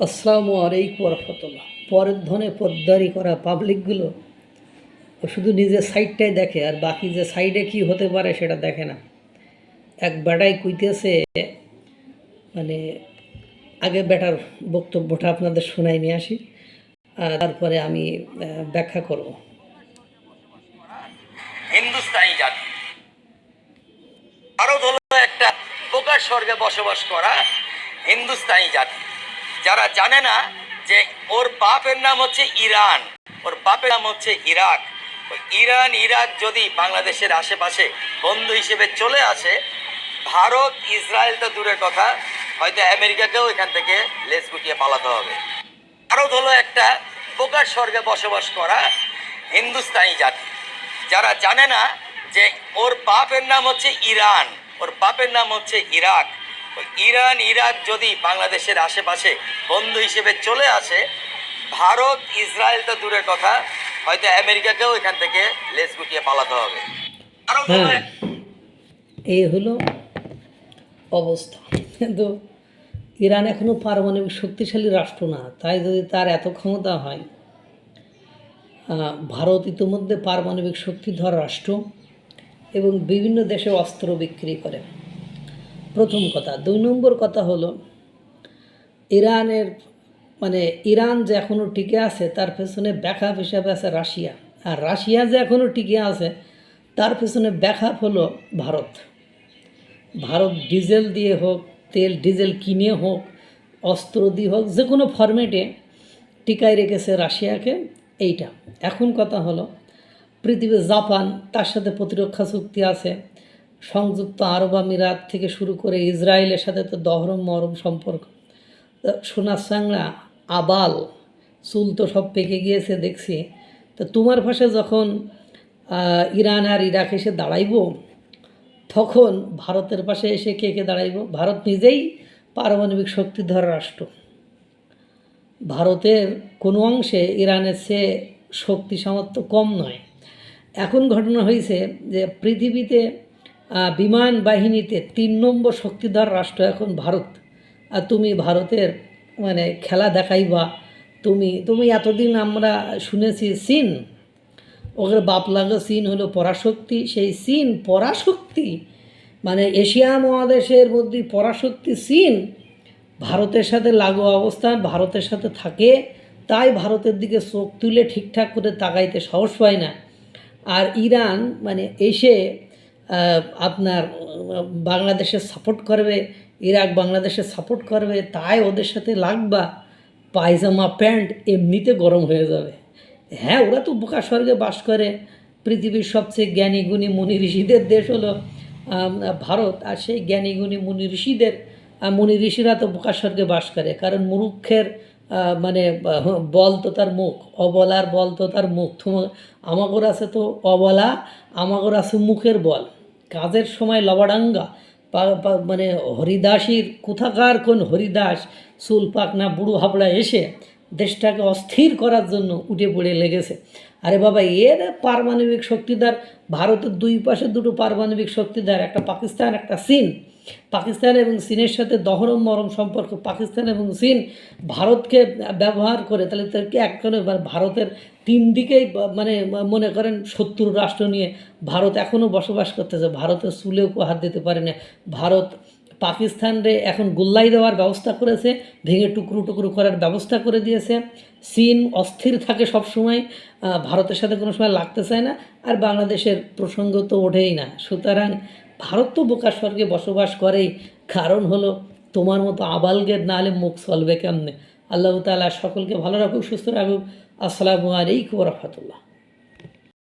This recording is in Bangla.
আসসালামু আলাইকুম রহমতুল্লাহ। পরের ধনে পদ্মারি করা পাবলিকগুলো শুধু নিজের সাইডটাই দেখে, আর বাকি যে সাইডে কি হতে পারে সেটা দেখে না। এক বেটাই কইতেছে, মানে আগে বেটার বক্তব্যটা আপনাদের শোনাই নিয়ে আসি, তারপরে আমি ব্যাখ্যা করব। হিন্দুস্তানি জাতি ভারত হলো একটা প্রকার স্বর্গে বসবাস করা হিন্দুস্তানি জাতি। যারা জানে না যে ওর বাপের নাম হচ্ছে ইরান, ওর বাপের নাম হচ্ছে ইরাক। ইরান ইরাক যদি বাংলাদেশের আশেপাশে বন্ধু হিসেবে চলে আসে, ভারত ইসরায়েল তো দূরের কথা, হয়তো আমেরিকাকেও এখান থেকে লেজ গুটিয়ে পালাতে হবে। ভারত হলো একটা প্রকার স্বর্গে বসবাস করা হিন্দুস্তানি জাতি। যারা জানে না যে ওর বাপের নাম হচ্ছে ইরান, ওর বাপের নাম হচ্ছে ইরাক। ইরান ইরাক যদি বাংলাদেশের আশেপাশে বন্ধু হিসেবে চলে আসে, ভারত ইসরায়েল তো দূরের কথা, হয়তো আমেরিকাকেও এখান থেকে লেজ গুটিয়ে পালাতে হবে। হ্যাঁ, এই হলো অবস্থা। কিন্তু ইরান এখনও পারমাণবিক শক্তিশালী রাষ্ট্র না, তাই যদি তার এত ক্ষমতা হয়, ভারত ইতিমধ্যে পারমাণবিক শক্তিধর রাষ্ট্র এবং বিভিন্ন দেশে অস্ত্র বিক্রি করে, প্রথম কথা। 2 নম্বর কথা হলো, ইরানের ইরান যে এখনও টিকে আছে তার পেছনে ব্যাকআপ হিসাবে আছে রাশিয়া, আর রাশিয়া যে এখনও টিকে আছে তার পেছনে ব্যাকআপ হলো ভারত। ভারত ডিজেল দিয়ে হোক, ডিজেল কিনে হোক, অস্ত্র দিয়ে হোক, যে কোনো ফরম্যাটে টিকায় রেখেছে রাশিয়াকে। এইটা এখন কথা হলো, পৃথিবীর জাপান, তার সাথে প্রতিরক্ষা চুক্তি আছে, সংযুক্ত আরব আমিরাত থেকে শুরু করে ইসরায়েলের সাথে তো দহরম মহরম সম্পর্ক। সোনার চাংড়া আবাল চুল তো সব পেকে গিয়েছে দেখছি। তো তোমার পাশে যখন ইরান আর ইরাক এসে দাঁড়াইব, তখন ভারতের পাশে এসে কে কে দাঁড়াইব? ভারত নিজেই পারমাণবিক শক্তিধর রাষ্ট্র। ভারতের কোনো অংশে ইরানের চেয়ে শক্তি সামর্থ্য কম নয়। এখন ঘটনা হয়েছে যে পৃথিবীতে বিমান বাহিনীতে 3 নম্বর শক্তিধর রাষ্ট্র এখন ভারত। আর তুমি ভারতের খেলা দেখাইবা। তুমি এতদিন আমরা শুনেছি চীন, ওদের বাপ লাগা চীন হলো পরাশক্তি। সেই চীন পরাশক্তি, এশিয়া মহাদেশের মধ্যে পরাশক্তি চীন ভারতের সাথে লাগোয়া অবস্থান, ভারতের সাথে থাকে, তাই ভারতের দিকে চোখ তুলে ঠিকঠাক করে তাকাইতে সাহস পায় না। আর ইরান এসে আপনার বাংলাদেশে সাপোর্ট করবে, ইরাক বাংলাদেশে সাপোর্ট করবে, তাই ওদের সাথে লাগবা, পায়জামা প্যান্ট এমনিতে গরম হয়ে যাবে। হ্যাঁ, ওরা তো বোকা স্বর্গে বাস করে। পৃথিবীর সবচেয়ে জ্ঞানী গুণী মুনি ঋষিদের দেশ হলো ভারত, আর সেই জ্ঞানী গুণী মুনি ঋষিরা তো বোকা স্বর্গে বাস করে। কারণ মুরুক্ষের বল তো তার মুখ, অবলার বল তো তার মুখ। আমাগর আছে তো অবলা, আমাগর আছে মুখের বল। কাজের সময় লবাডাঙ্গা, হরিদাসীর কোথাকার কোন হরিদাস চুল পাকনা বুড়ো হাবড়া এসে দেশটাকে অস্থির করার জন্য উঠে পড়ে লেগেছে। আরে বাবা, এর পারমাণবিক শক্তিধর ভারতের 2 পাশে 2টো পারমাণবিক শক্তিধর, একটা পাকিস্তান একটা চীন। পাকিস্তান এবং চীনের সাথে দহরম মরম সম্পর্ক। পাকিস্তান এবং চীন ভারতকে ব্যবহার করে, তাহলে তাদেরকে একজনে ভারতের 3 দিকেই মনে করেন শত্রু রাষ্ট্র নিয়ে ভারত এখনও বসবাস করতেছে। ভারতের চুলেও হাত দিতে পারে না। ভারত পাকিস্তানরে এখন গোল্লাই দেওয়ার ব্যবস্থা করেছে, ভেঙে টুকরো টুকরো করার ব্যবস্থা করে দিয়েছে। চীন অস্থির থাকে সবসময়, ভারতের সাথে কোনো সময় লাগতে চায় না, আর বাংলাদেশের প্রসঙ্গ তো ওঠেই না। সুতরাং ভারত তো বোকা স্বর্গে বসবাস করেই। কারণ হলো, তোমার মতো আবালগের না হলে মুখ চলবে কেমনে? আল্লাহ তাআলা সকলকে ভালো রাখুক, সুস্থ রাখুক। আসসালামু আলাইকুম রহমতুল্লাহ।